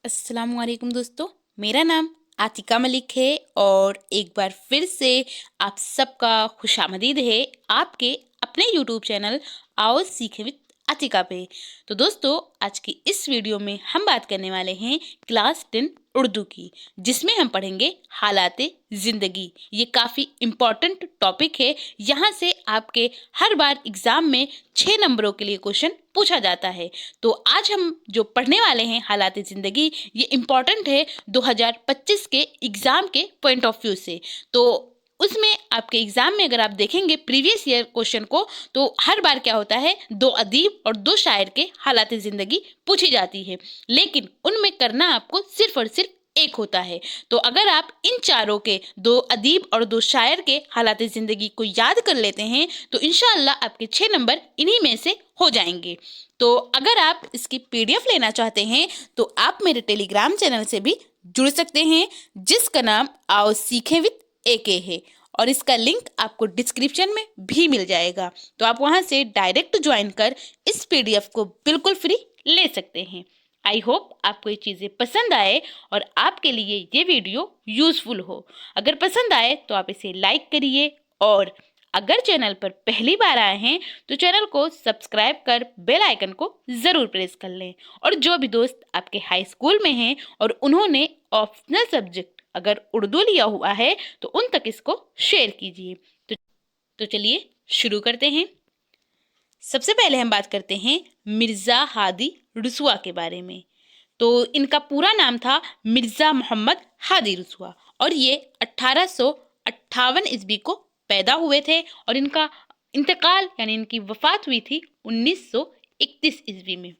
अस्सलाम वालेकुम दोस्तों। मेरा नाम आतिका मलिक है और एक बार फिर से आप सबका खुशामदीद है आपके अपने यूट्यूब चैनल आओ सीखे विद आतिका पे। तो दोस्तों, आज की इस वीडियो में हम बात करने वाले हैं क्लास 10 उर्दू की, जिसमें हम पढ़ेंगे हालाते ज़िंदगी। ये काफ़ी इम्पॉर्टेंट टॉपिक है। यहाँ से आपके हर बार एग्ज़ाम में 6 नंबरों के लिए क्वेश्चन पूछा जाता है। तो आज हम जो पढ़ने वाले हैं हालात ज़िंदगी, ये इम्पॉर्टेंट है 2025 के एग्ज़ाम के पॉइंट ऑफ व्यू से। तो उसमें आपके एग्ज़ाम में अगर आप देखेंगे प्रीवियस ईयर क्वेश्चन को, तो हर बार क्या होता है, 2 अदीब और 2 शायर के हालात ज़िंदगी पूछी जाती है, लेकिन उनमें करना आपको सिर्फ और सिर्फ एक होता है। तो अगर आप इन चारों के 2 अदीब और 2 शायर के हालात ज़िंदगी को याद कर लेते हैं तो इंशाअल्लाह आपके 6 नंबर इन्हीं में से हो जाएंगे। तो अगर आप इसकी पीडीएफ लेना चाहते हैं तो आप मेरे टेलीग्राम चैनल से भी जुड़ सकते हैं, जिसका नाम आओ सीखें विद एके है, और इसका लिंक आपको डिस्क्रिप्शन में भी मिल जाएगा। तो आप वहां से डायरेक्ट ज्वाइन कर इस पीडीएफ को बिल्कुल फ्री ले सकते हैं। आई होप आपको ये चीज़ें पसंद आए और आपके लिए ये वीडियो यूज़फुल हो। अगर पसंद आए तो आप इसे लाइक करिए, और अगर चैनल पर पहली बार आए हैं तो चैनल को सब्सक्राइब कर बेल आइकन को ज़रूर प्रेस कर लें। और जो भी दोस्त आपके हाई स्कूल में हैं और उन्होंने ऑप्शनल सब्जेक्ट अगर उर्दू लिया हुआ है तो उन तक इसको शेयर कीजिए। तो चलिए शुरू करते हैं। सबसे पहले हम बात करते हैं मिर्ज़ा हादी रसूआ के बारे में। तो इनका पूरा नाम था मिर्ज़ा मोहम्मद हादी रसूआ, और ये 1858 ईस्वी को पैदा हुए थे, और इनका इंतकाल यानी इनकी वफ़ात हुई थी 1931 ईस्वी में।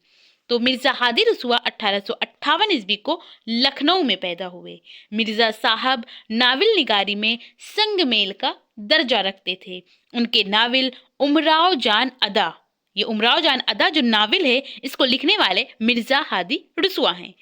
तो मिर्ज़ा हादी रसूआ 1858 ईस्वी को लखनऊ में पैदा हुए। मिर्ज़ा साहब नावल निगारी में संगमेल का दर्जा रखते थे। उनके नावल उमराव जान अदा, ये उमराव जान अदा जो नावल है, इसको लिखने वाले मिर्ज़ा हादी रसूआ हैं।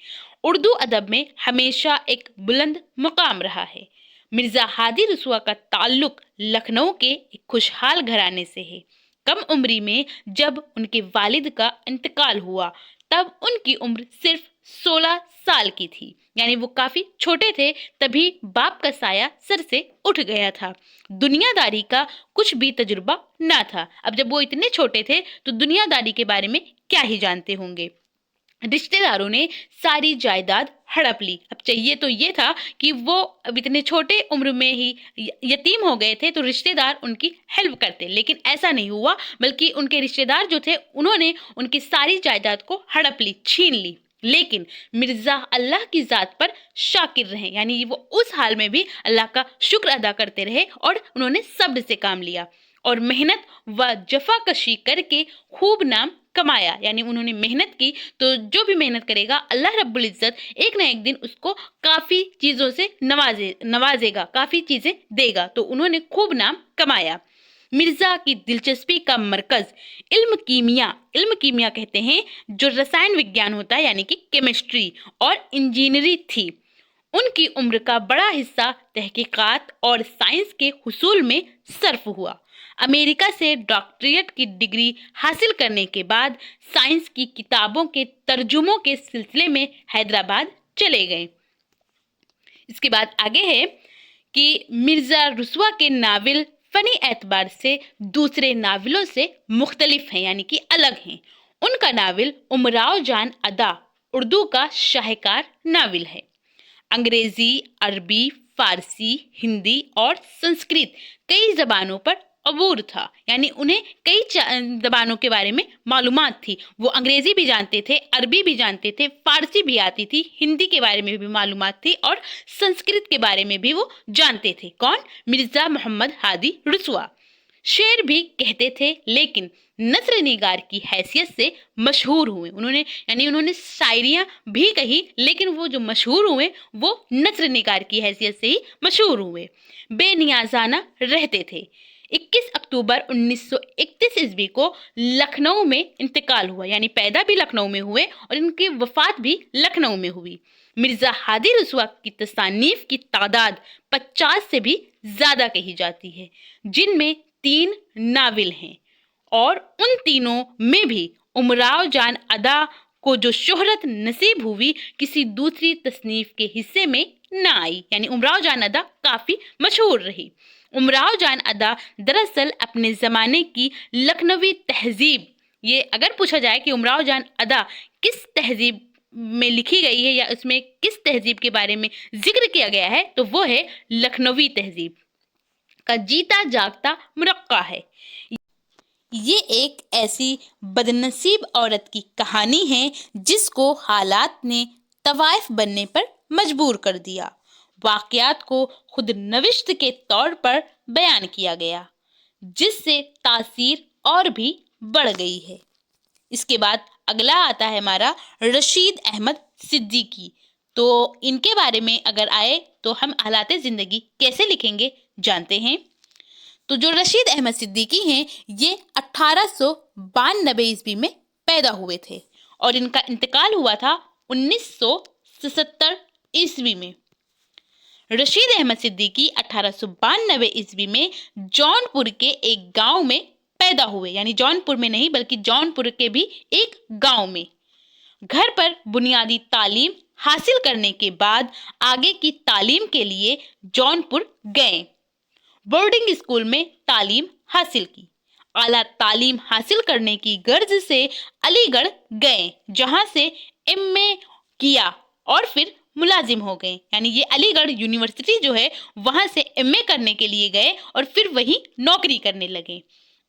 उर्दू अदब में हमेशा एक बुलंद मुकाम रहा है। मिर्ज़ा हादी रसूआ का ताल्लुक लखनऊ के एक खुशहाल घराने से है। कम उम्री में जब उनके वालिद का इंतकाल हुआ तब उनकी उम्र सिर्फ 16 साल की थी, यानी वो काफ़ी छोटे थे, तभी बाप का साया सर से उठ गया था। दुनियादारी का कुछ भी तजुर्बा ना था। अब जब वो इतने छोटे थे तो दुनियादारी के बारे में क्या ही जानते होंगे। रिश्तेदारों ने सारी जायदाद हड़प ली। अब चाहिए तो ये था कि वो अब इतने छोटे उम्र में ही यतीम हो गए थे तो रिश्तेदार उनकी हेल्प करते, लेकिन ऐसा नहीं हुआ, बल्कि उनके रिश्तेदार जो थे उन्होंने उनकी सारी जायदाद को हड़प ली, छीन ली। लेकिन मिर्ज़ा अल्लाह की ज़ात पर शाकिर रहे, यानी वो उस हाल में भी अल्लाह का शुक्र अदा करते रहे और उन्होंने सब्र से काम लिया और मेहनत व जफाकशी करके खूब नाम कमाया। यानी उन्होंने मेहनत की तो जो भी मेहनत करेगा अल्लाह रब्बुल इज़्ज़त एक ना एक दिन उसको काफ़ी चीज़ों से नवाजेगा, काफ़ी चीज़ें देगा। तो उन्होंने खूब नाम कमाया। मिर्ज़ा की दिलचस्पी का मरकज़ इल्म कीमिया कहते हैं, जो रसायन विज्ञान होता है, यानी कि केमिस्ट्री और इंजीनियरिंग थी। उनकी उम्र का बड़ा हिस्सा तहकीकात और साइंस के हुसूल में सर्फ हुआ। अमेरिका से डॉक्टरेट की डिग्री हासिल करने के बाद साइंस की किताबों के तर्जुमों के सिलसिले में हैदराबाद चले गए। इसके बाद आगे है कि मिर्ज़ा रसूआ के नावल फ़नी एतबार से दूसरे नावलों से मुख्तलिफ हैं, यानी कि अलग हैं। उनका नावल उमराव जान अदा उर्दू का शाहकार नावल है। अंग्रेजी, अरबी, फारसी, हिंदी और संस्कृत कई ज़बानों पर अबूर था, यानी उन्हें कई ज़बानों के बारे में मालूमात थी। वो अंग्रेज़ी भी जानते थे, अरबी भी जानते थे, फारसी भी आती थी, हिंदी के बारे में भी मालूमात थी और संस्कृत के बारे में भी वो जानते थे। कौन? मिर्ज़ा मोहम्मद हादी रसूआ। शेर भी कहते थे, लेकिन नस्र निगार की हैसियत से मशहूर हुए। उन्होंने शायरियाँ भी कही, लेकिन वो जो मशहूर हुए वो नस्र निगार की हैसियत से ही मशहूर हुए। बेनियाजाना रहते थे। 21 अक्टूबर 1931 ईस्वी को लखनऊ में इंतकाल हुआ, यानी पैदा भी लखनऊ में हुए और इनकी वफात भी लखनऊ में हुई। मिर्ज़ा हादी रसूआ की तसानीफ की तादाद 50 से भी ज़्यादा कही जाती है, जिनमें 3 नावल हैं, और उन तीनों में भी उमराव जान अदा को जो शोहरत नसीब हुई किसी दूसरी तसनीफ के हिस्से में ना आई, यानी उमराव जान अदा काफी मशहूर रही। उमराव जान अदा दरअसल अपने जमाने की लखनवी तहजीब, ये अगर पूछा जाए कि उमराव जान अदा किस तहजीब में लिखी गई है या उसमें किस तहजीब के बारे में जिक्र किया गया है, तो वो है लखनवी तहजीब का जीता जागता मुरक्का है। ये एक ऐसी बदनसीब औरत की कहानी है जिसको हालात ने तवाइफ बनने पर मजबूर कर दिया। वाकयात को खुद नविश्त के तौर पर बयान किया गया, जिससे तासीर और भी बढ़ गई है। इसके बाद अगला आता है हमारा रशीद अहमद सिद्दीकी। तो इनके बारे में अगर आए तो हम हालात ज़िंदगी कैसे लिखेंगे जानते हैं। तो जो रशीद अहमद सिद्दीकी हैं ये 1892 ईस्वी में पैदा हुए थे और इनका इंतकाल हुआ था 1977 ईस्वी में। रशीद अहमद सिद्दीकी 1892 ईस्वी में जौनपुर के एक गांव में पैदा हुए, यानी जौनपुर में नहीं बल्कि जौनपुर के भी एक गांव में। घर पर बुनियादी तालीम हासिल करने के बाद आगे की तालीम के लिए जौनपुर गए। बोर्डिंग स्कूल में तालीम हासिल की। आला तालीम हासिल करने की गर्ज से अलीगढ़ गए, जहां से एमए किया और फिर मुलाजिम हो गए, यानी ये अलीगढ़ यूनिवर्सिटी जो है वहां से एमए करने के लिए गए और फिर वहीं नौकरी करने लगे।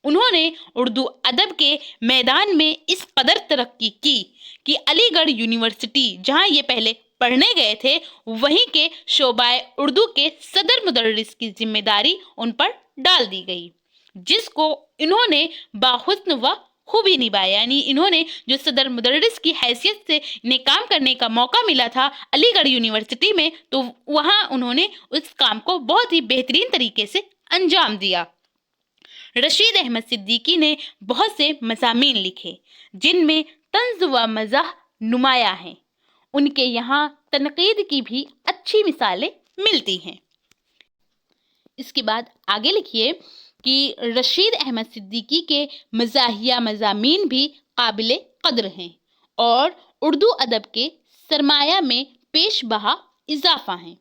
उन्होंने उर्दू अदब के मैदान में इस कदर तरक्की की कि अलीगढ़ यूनिवर्सिटी जहां ये पहले पढ़ने गए थे वहीं के शोबाए उर्दू के सदर मुदर्रिस की जिम्मेदारी उन पर डाल दी गई, जिसको इन्होंने बाहुस्न व खूबी निभाया। यानी इन्होंने जो सदर मुदर्रिस की हैसियत से इन्हें काम करने का मौका मिला था अलीगढ़ यूनिवर्सिटी में, तो वहां उन्होंने उस काम को बहुत ही बेहतरीन तरीके से अंजाम दिया। रशीद अहमद सिद्दीकी ने बहुत से मज़ामीन लिखे जिनमें तंज़ व मज़ाह नुमाया हैं। उनके यहाँ तनकीद की भी अच्छी मिसालें मिलती हैं। इसके बाद आगे लिखिए कि रशीद अहमद सिद्दीकी के मज़ाहिया मज़ामीन भी काबिल क़द्र हैं और उर्दू अदब के सरमाया में पेश बहा इजाफा हैं।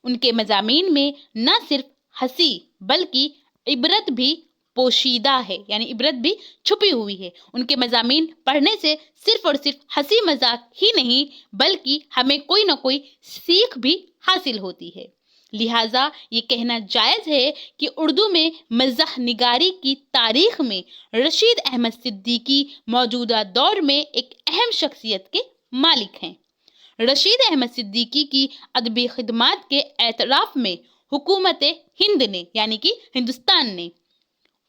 उनके मज़ामीन में न सिर्फ हंसी बल्कि इबरत भी पोशीदा है, यानी इबरत भी छुपी हुई है। उनके मज़ामीन पढ़ने से सिर्फ और सिर्फ हंसी मजाक ही नहीं बल्कि हमें कोई ना कोई सीख भी हासिल होती है। लिहाजा ये कहना जायज़ है कि उर्दू में मज़ाह निगारी की तारीख में रशीद अहमद सिद्दीकी मौजूदा दौर में एक अहम शख्सियत के मालिक हैं। रशीद अहमद सिद्दीकी की अदबी खिदमात के एतराफ़ में हुकूमत हिंद ने, यानी कि हिंदुस्तान ने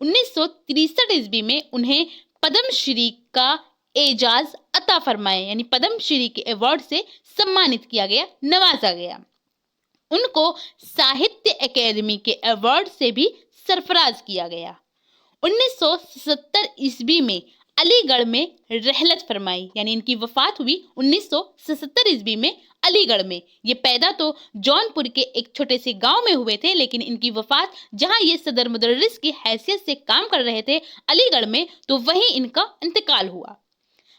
1963 ईस्वी में उन्हें पद्मश्री का एजाज अता फरमाया, यानी पद्मश्री के अवार्ड से सम्मानित किया गया, नवाजा गया। उनको साहित्य अकेडमी के अवार्ड से भी सरफराज किया गया। 1977 ईस्वी में अलीगढ़ में रहलत फरमाई, यानी इनकी वफात हुई 1977 ईस्वी में अलीगढ़ में। ये पैदा तो जौनपुर के एक छोटे से गांव में हुए थे, लेकिन इनकी वफात जहां ये सदर मुदर्रिस की हैसियत से काम कर रहे थे अलीगढ़ में, तो वहीं इनका इंतकाल हुआ।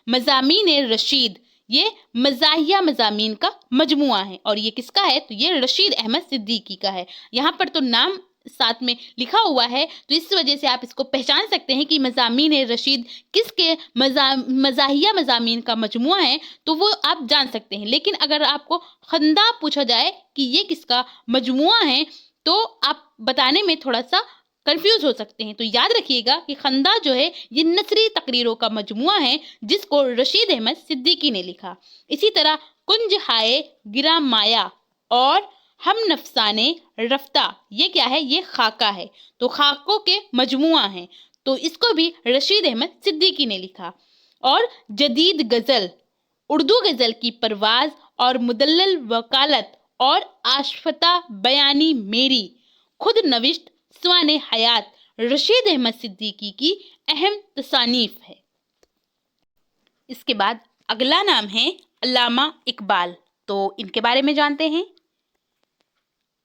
मज़ामीन रशीद ये मज़ाहिया मज़ामीन का मजमुआ है और ये किसका है, तो ये रशीद अहमद सिद्दीकी का है। यहाँ पर तो नाम साथ में लिखा हुआ है, तो इस वजह से आप इसको पहचान सकते हैं कि मज़ामीन रशीद किसके मज़ाहिया मज़ामीन का मजमुआ है, तो वो आप जान सकते हैं। लेकिन अगर आपको खंदा पूछा जाए कि ये किसका मजमुआ है तो आप बताने में थोड़ा सा कंफ्यूज हो सकते हैं। तो याद रखिएगा कि खंदा जो है ये नसरी तकरीरों का मजमुआ है जिसको रशीद अहमद सिद्दीकी ने लिखा। इसी तरह कुंज हाय गिरा माया और हम नफसाने रफ्ता, ये क्या है, ये खाका है, तो खाकों के मजमुआ हैं, तो इसको भी रशीद अहमद सिद्दीकी ने लिखा। और जदीद गज़ल, उर्दू गज़ल की परवाज़ और मुदल्लल वकालत और आशफता बयानी मेरी खुद नविश्त स्वाने हयात रशीद अहमद सिद्दीकी की अहम तसानीफ है। इसके बाद अगला नाम है अल्लामा इकबाल। तो इनके बारे में जानते हैं।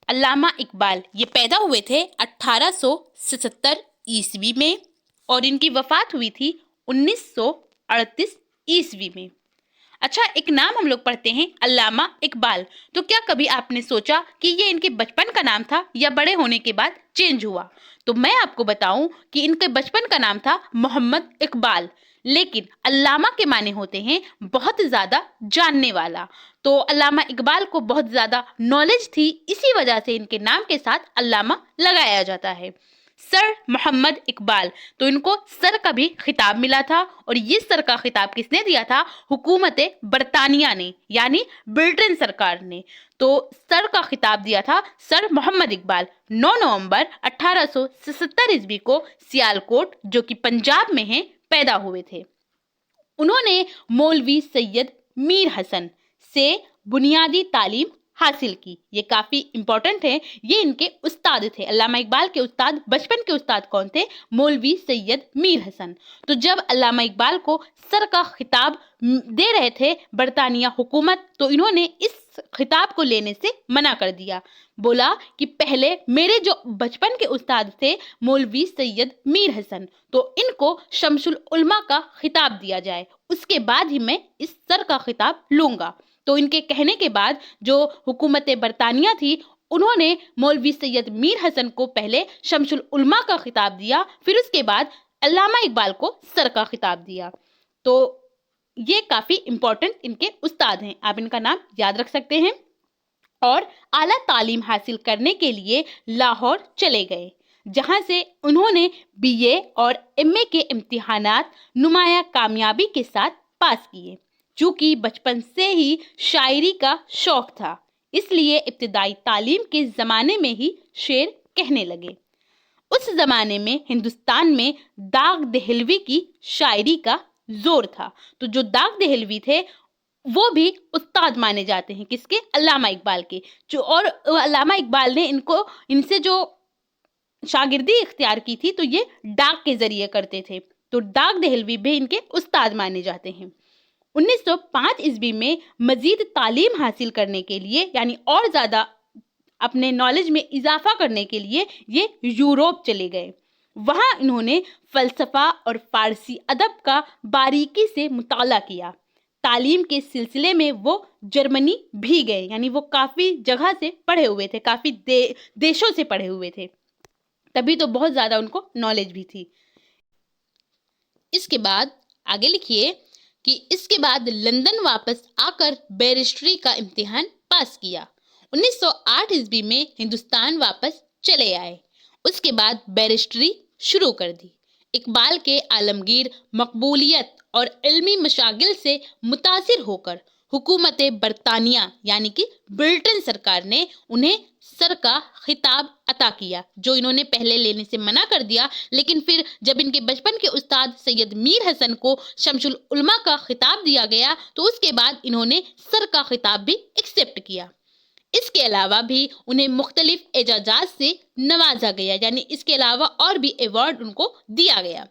अल्लामा इकबाल ये पैदा हुए थे 1877 ईस्वी में और इनकी वफात हुई थी 1938 ईस्वी में। اچھا، ایک نام ہم لوگ پڑھتے ہیں علامہ اقبال. تو کیا کبھی آپ نے سوچا کہ یہ ان کے بچپن کا نام تھا یا بڑے ہونے کے بعد چینج ہوا؟ تو میں آپ کو بتاؤں کہ ان کے بچپن کا نام تھا محمد اقبال، لیکن علامہ کے معنی ہوتے ہیں بہت زیادہ جاننے والا. تو علامہ اقبال کو بہت زیادہ نالج تھی، اسی وجہ سے ان کے نام کے ساتھ علامہ لگایا جاتا ہے. سر محمد اقبال، تو ان کو سر کا بھی خطاب ملا تھا، اور یہ سر کا خطاب کس نے دیا تھا؟ حکومت برطانیہ نے، یعنی برٹن سرکار نے. تو سر کا خطاب دیا تھا سر محمد اقبال 9 نومبر 1877 عیسوی کو سیالکوٹ، جو کہ پنجاب میں ہے، پیدا ہوئے تھے. انہوں نے مولوی سید میر حسن سے بنیادی تعلیم حاصل کی. یہ کافی امپورٹنٹ ہے، یہ ان کے استاد تھے. علامہ اقبال کے استاد، بچپن کے استاد کون تھے؟ مولوی سید میر حسن. تو جب علامہ اقبال کو سر کا خطاب دے رہے تھے برطانیہ حکومت، تو انہوں نے اس خطاب کو لینے سے منع کر دیا. بولا کہ پہلے میرے جو بچپن کے استاد تھے مولوی سید میر حسن، تو ان کو شمس العلماء کا خطاب دیا جائے، اس کے بعد ہی میں اس سر کا خطاب لوں گا. تو ان کے کہنے کے بعد جو حکومت برطانیہ تھی، انہوں نے مولوی سید میر حسن کو پہلے شمس العلماء کا خطاب دیا، پھر اس کے بعد علامہ اقبال کو سر کا خطاب دیا. تو یہ کافی امپورٹنٹ ان کے استاد ہیں، آپ ان کا نام یاد رکھ سکتے ہیں. اور اعلیٰ تعلیم حاصل کرنے کے لیے لاہور چلے گئے، جہاں سے انہوں نے BA اور MA کے امتحانات نمایاں کامیابی کے ساتھ پاس کیے. چونکہ بچپن سے ہی شاعری کا شوق تھا، اس لیے ابتدائی تعلیم کے زمانے میں ہی شعر کہنے لگے. اس زمانے میں ہندوستان میں داغ دہلوی کی شاعری کا زور تھا. تو جو داغ دہلوی تھے وہ بھی استاد مانے جاتے ہیں، کس کے؟ علامہ اقبال کے. اور علامہ اقبال نے ان سے جو شاگردی اختیار کی تھی، تو یہ ڈاک کے ذریعے کرتے تھے. تو داغ دہلوی بھی ان کے استاد مانے جاتے ہیں. 1905 عیسوی میں مزید تعلیم حاصل کرنے کے لیے، یعنی اور زیادہ اپنے نالج میں اضافہ کرنے کے لیے یہ یوروپ چلے گئے. وہاں انہوں نے فلسفہ اور فارسی ادب کا باریکی سے مطالعہ کیا. تعلیم کے سلسلے میں وہ جرمنی بھی گئے، یعنی وہ کافی جگہ سے پڑھے ہوئے تھے، کافی دیشوں سے پڑھے ہوئے تھے، تبھی تو بہت زیادہ ان کو نالج بھی تھی. اس کے بعد آگے لکھیے کہ اس کے بعد لندن واپس آ کر بیرسٹری کا امتحان پاس کیا. 1908 عیسوی میں ہندوستان واپس چلے آئے. اس کے بعد بیرسٹری شروع کر دی. اقبال کے عالمگیر مقبولیت اور علمی مشاغل سے متاثر ہو کر حکومت برطانیہ یعنی کہ برٹن سرکار نے انہیں سر کا خطاب عطا کیا، جو انہوں نے پہلے لینے سے منع کر دیا. لیکن پھر جب ان کے بچپن کے استاد سید میر حسن کو شمس العلماء کا خطاب دیا گیا، تو اس کے بعد انہوں نے سر کا خطاب بھی ایکسیپٹ کیا. اس کے علاوہ بھی انہیں مختلف اعزازات سے نوازا گیا، یعنی اس کے علاوہ اور بھی ایوارڈ ان کو دیا گیا.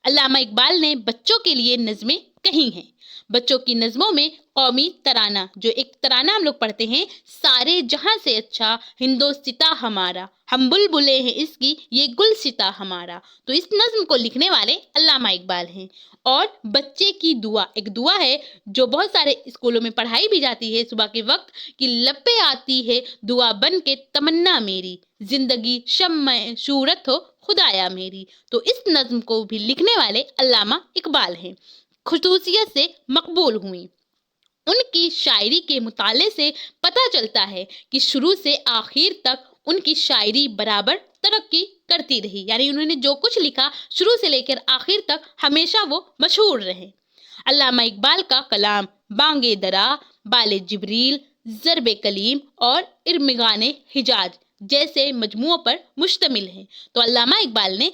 علامہ اقبال نے بچوں کے لیے نظمیں کہی ہیں. بچوں کی نظموں میں قومی ترانہ، جو ایک ترانہ ہم لوگ پڑھتے ہیں، سارے جہاں سے اچھا ہندوستاں ہمارا، ہم بلبلیں ہیں اس کی یہ گلستاں ہمارا، تو اس نظم کو لکھنے والے علامہ اقبال ہیں. اور بچے کی دعا، ایک دعا ہے جو بہت سارے اسکولوں میں پڑھائی بھی جاتی ہے صبح کے وقت، کہ لب پہ آتی ہے دعا بن کے تمنا میری، زندگی شمع صورت ہو خدایا میری. تو اس نظم کو بھی لکھنے والے علامہ اقبال ہیں، خصوصیت سے مقبول ہوئی. ان کی شاعری کے مطالعے سے پتہ چلتا ہے کہ شروع سے آخر تک ان کی شاعری برابر ترقی کرتی رہی، یعنی انہوں نے جو کچھ لکھا شروع سے لے کر آخر تک ہمیشہ وہ مشہور رہے. علامہ اقبال کا کلام بانگ درا، بال جبریل، ضرب کلیم اور ارمغان حجاز جیسے مجموعوں پر مشتمل ہے. تو علامہ اقبال نے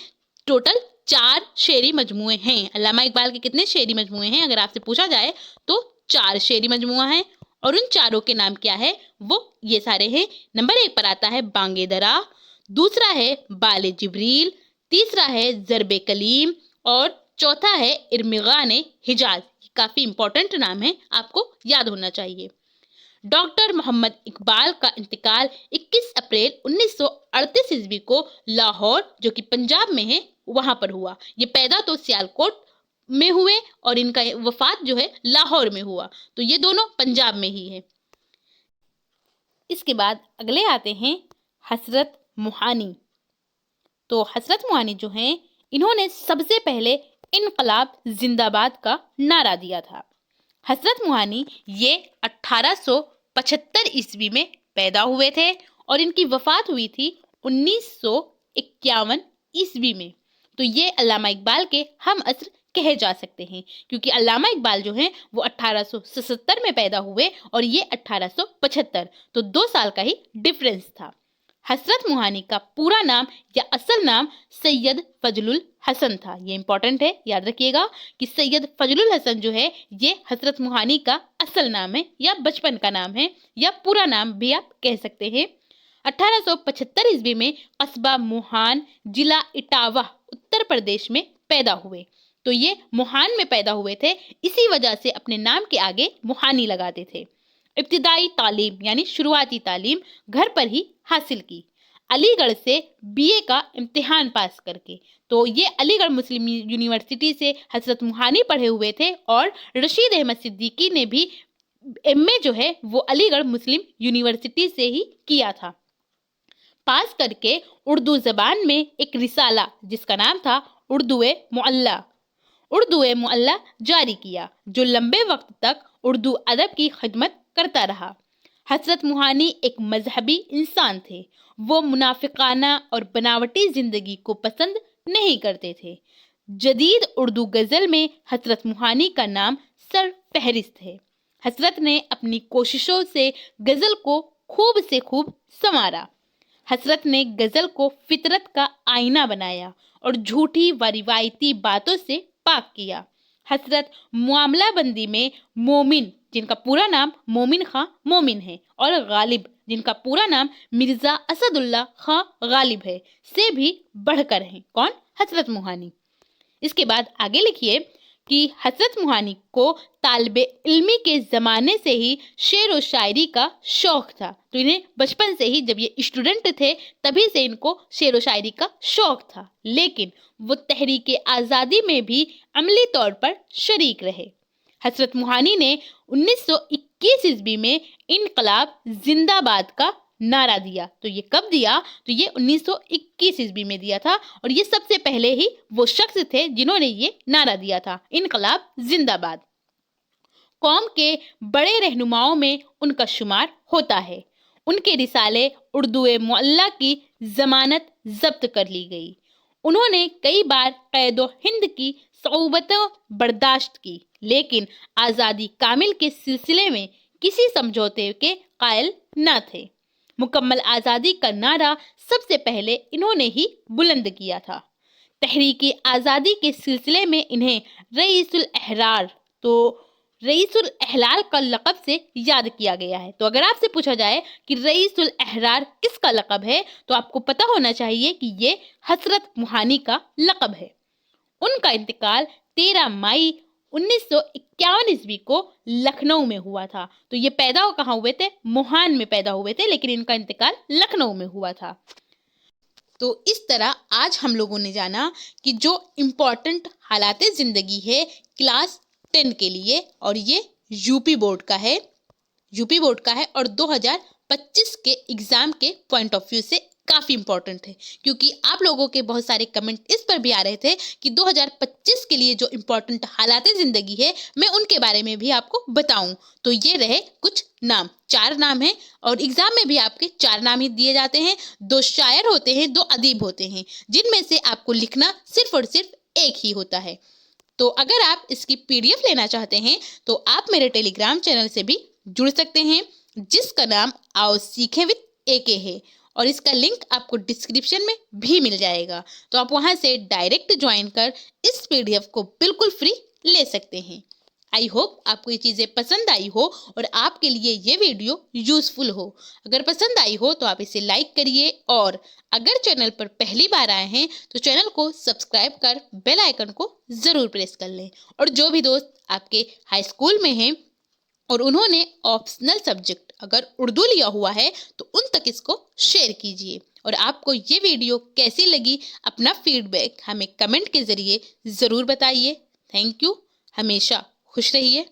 ٹوٹل 4 شعری مجموعے ہیں. علامہ اقبال کے کتنے شعری مجموعے ہیں اگر آپ سے پوچھا جائے تو 4 شعری مجموعہ ہیں، اور ان چاروں کے نام کیا ہے؟ وہ یہ سارے ہیں. نمبر 1 پر آتا ہے بانگ درا، دوسرا ہے بال جبریل، تیسرا ہے ضرب کلیم، اور چوتھا ہے ارمغان حجاز. کافی امپورٹنٹ نام ہے، آپ کو یاد ہونا چاہیے. ڈاکٹر محمد اقبال کا انتقال 21 اپریل 1938 عیسوی کو لاہور، جو کہ پنجاب میں ہے، وہاں پر ہوا. یہ پیدا تو سیالکوٹ میں ہوئے اور ان کا وفات جو ہے لاہور میں ہوا، تو یہ دونوں پنجاب میں ہی ہیں۔ اس کے بعد اگلے آتے ہیں حضرت موہانی۔ تو حضرت موہانی جو ہیں انہوں نے سب سے پہلے انقلاب زندہ باد کا نعرہ دیا تھا۔ حضرت موہانی یہ 1875 میں پیدا ہوئے تھے اور ان کی وفات ہوئی تھی 1951 میں۔ تو یہ علامہ اقبال کے ہم عصر کہے جا سکتے ہیں، کیونکہ علامہ اقبال جو ہیں وہ 1877 میں پیدا ہوئے اور یہ 1875، تو 2 سال کا ہی ڈفرنس تھا۔ حضرت موہانی کا پورا نام یا اصل نام سید فضل الحسن تھا۔ یہ امپورٹنٹ ہے، یاد رکھیے گا کہ سید فضل الحسن جو ہے یہ حضرت موہانی کا اصل نام ہے یا بچپن کا نام ہے یا پورا نام بھی آپ کہہ سکتے ہیں۔ 1875 میں قصبہ موہان، ضلع اٹاوہ، اتر پردیش میں پیدا ہوئے۔ تو یہ موہان میں پیدا ہوئے تھے، اسی وجہ سے اپنے نام کے آگے موہانی لگاتے تھے۔ ابتدائی تعلیم یعنی شروعاتی تعلیم گھر پر ہی حاصل کی، علی گڑھ سے BA کا امتحان پاس کر کے۔ تو یہ علی گڑھ مسلم یونیورسٹی سے حضرت موہانی پڑھے ہوئے تھے اور رشید احمد صدیقی نے بھی MA جو ہے وہ علی گڑھ مسلم یونیورسٹی سے ہی کیا تھا۔ پاس کر کے اردو زبان میں ایک رسالہ جس کا نام تھا اردو معلی جاری کیا، جو لمبے وقت تک اردو ادب کی خدمت کرتا رہا۔ حضرت موہانی ایک مذہبی انسان تھے، وہ منافقانہ اور بناوٹی زندگی کو پسند نہیں کرتے تھے۔ جدید اردو غزل میں حضرت موہانی کا نام سر فہرست ہے۔ حضرت نے اپنی کوششوں سے غزل کو خوب سے خوب سنوارا۔ حضرت نے غزل کو فطرت کا آئینہ بنایا اور جھوٹی و روایتی باتوں سے پاک کیا۔ حضرت معاملہ بندی میں مومن، جن کا پورا نام مومن خاں مومن ہے، اور غالب، جن کا پورا نام مرزا اسد اللہ خاں غالب ہے، سے بھی بڑھ کر ہیں۔ کون؟ حضرت موہانی۔ اس کے بعد آگے لکھیے کہ حضرت موہانی کو طالب علمی کے زمانے سے ہی شعر و شاعری کا شوق تھا۔ تو انہیں بچپن سے ہی، جب یہ اسٹوڈنٹ تھے تبھی سے ان کو شعر و شاعری کا شوق تھا، لیکن وہ تحریک آزادی میں بھی عملی طور پر شریک رہے۔ حضرت موہانی نے 1921 میں انقلاب زندہ باد کا نعرہ دیا۔ تو یہ کب دیا؟ تو یہ 1921 میں دیا تھا، اور یہ سب سے پہلے ہی وہ شخص تھے جنہوں نے یہ نعرہ دیا تھا، انقلاب زندہ باد۔ قوم کے بڑے رہنماؤں میں ان کا شمار ہوتا ہے۔ ان کے رسالے اردو معلی کی ضمانت ضبط کر لی گئی۔ انہوں نے کئی بار قید و ہند کی صعوبتیں برداشت کی، لیکن آزادی کامل کے سلسلے میں کسی سمجھوتے کے قائل نہ تھے۔ مکمل آزادی کا نعرہ سب سے پہلے انہوں نے ہی بلند کیا تھا۔ تحریک آزادی کے سلسلے میں انہیں رئیس الاحرار، تو رئیس الاحرار کا لقب سے یاد کیا گیا ہے۔ تو اگر آپ سے پوچھا جائے کہ رئیس الاحرار کس کا لقب ہے، تو آپ کو پتہ ہونا چاہیے کہ یہ حضرت موہانی کا لقب ہے۔ ان کا انتقال 13 مئی 1951 کو لکھنؤ میں ہوا تھا۔ تو یہ پیدا کہاں ہوئے تھے؟ موہان میں پیدا ہوئے تھے، لیکن ان کا انتقال لکھنؤ میں ہوا تھا۔ تو اس طرح آج ہم لوگوں نے جانا کہ جو امپورٹنٹ حالات زندگی ہے کلاس 10 کے لیے، اور یہ UP بورڈ کا ہے، اور 2025 کے ایگزام کے پوائنٹ آف ویو سے کافی امپورٹنٹ ہے، کیونکہ آپ لوگوں کے بہت سارے کمنٹ اس پر بھی آ رہے تھے کہ 2025 کے لیے جو امپورٹنٹ حالات زندگی ہے میں ان کے بارے میں بھی آپ کو بتاؤں۔ تو یہ رہے کچھ نام، 4 نام ہیں، اور ایگزام میں بھی آپ کے 4 نام ہی دیے جاتے ہیں۔ 2 شاعر ہوتے ہیں، 2 ادیب ہوتے ہیں، جن میں سے آپ کو لکھنا صرف اور صرف ایک ہی ہوتا ہے۔ تو اگر آپ اس کی PDF لینا چاہتے ہیں تو آپ میرے ٹیلی گرام چینل سے بھی جڑ سکتے ہیں، جس کا نام آؤ سیکھیں وتھ AK ہے، اور اس کا لنک آپ کو ڈسکرپشن میں بھی مل جائے گا۔ تو آپ وہاں سے ڈائریکٹ جوائن کر اس PDF کو بالکل فری لے سکتے ہیں۔ آئی ہوپ آپ کو یہ چیزیں پسند آئی ہو اور آپ کے لیے یہ ویڈیو یوزفل ہو۔ اگر پسند آئی ہو تو آپ اسے لائک کریے، اور اگر چینل پر پہلی بار آئے ہیں تو چینل کو سبسکرائب کر بیل آئیکن کو ضرور پریس کر لیں۔ اور جو بھی دوست آپ کے ہائی اسکول میں ہیں اور انہوں نے آپشنل سبجیکٹ اگر اردو لیا ہوا ہے تو ان تک اس کو شیئر کیجیے۔ اور آپ کو یہ ویڈیو کیسی لگی اپنا فیڈ بیک ہمیں کمنٹ کے ذریعے ضرور بتائیے۔ Thank you. ہمیشہ خوش رہیے.